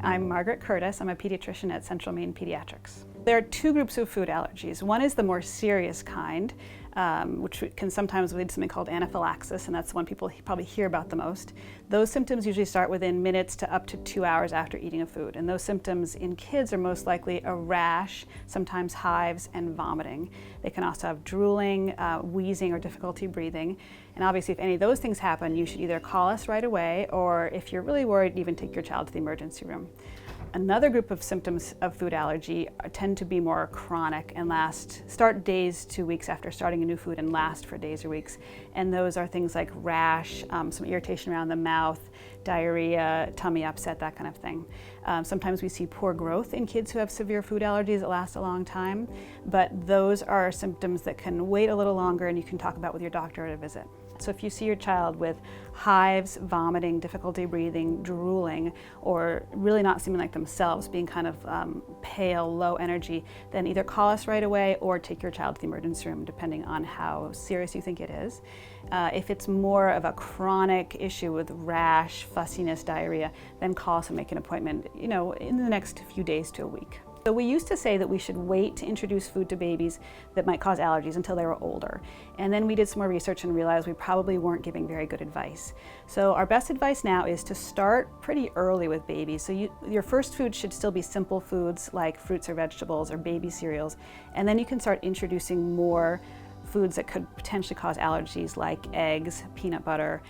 I'm Margaret Curtis. I'm a pediatrician at Central Maine Pediatrics. There are two groups of food allergies. One is the more serious kind, which can sometimes lead to something called anaphylaxis, and that's the one people probably hear about the most. Those symptoms usually start within minutes to up to 2 hours after eating a food, and those symptoms in kids are most likely a rash, sometimes hives, and vomiting. They can also have drooling, wheezing, or difficulty breathing. And obviously, if any of those things happen, you should either call us right away, or if you're really worried, even take your child to the emergency room. Another group of symptoms of food allergy tend to be more chronic and start days to weeks after starting a new food and last for days or weeks. And those are things like rash, some irritation around the mouth, diarrhea, tummy upset, that kind of thing. Sometimes we see poor growth in kids who have severe food allergies that last a long time, but those are symptoms that can wait a little longer and you can talk about with your doctor at a visit. So if you see your child with hives, vomiting, difficulty breathing, drooling, or really not seeming like themselves, being kind of pale, low energy, then either call us right away or take your child to the emergency room, depending on how serious you think it is. If it's more of a chronic issue with rash, fussiness, diarrhea, then call us and make an appointment, in the next few days to a week. So we used to say that we should wait to introduce food to babies that might cause allergies until they were older. And then we did some more research and realized we probably weren't giving very good advice. So our best advice now is to start pretty early with babies. So your first food should still be simple foods like fruits or vegetables or baby cereals. And then you can start introducing more foods that could potentially cause allergies like eggs, peanut butter,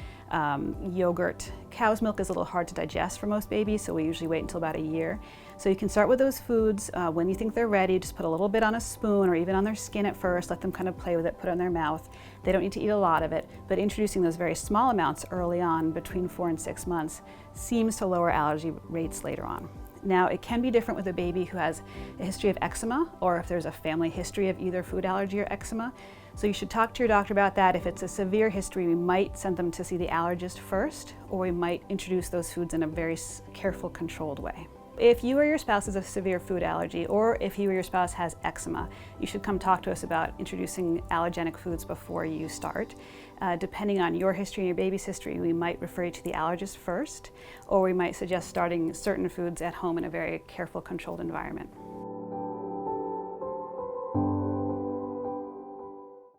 yogurt. Cow's milk is a little hard to digest for most babies, so we usually wait until about a year. So you can start with those foods. When you think they're ready, just put a little bit on a spoon or even on their skin at first, let them kind of play with it, put it in their mouth. They don't need to eat a lot of it, but introducing those very small amounts early on, between 4 and 6 months, seems to lower allergy rates later on. Now, it can be different with a baby who has a history of eczema or if there's a family history of either food allergy or eczema. So you should talk to your doctor about that. If it's a severe history, we might send them to see the allergist first, or we might introduce those foods in a very careful, controlled way. If you or your spouse has a severe food allergy, or if you or your spouse has eczema, you should come talk to us about introducing allergenic foods before you start. Depending on your history and your baby's history, we might refer you to the allergist first, or we might suggest starting certain foods at home in a very careful, controlled environment.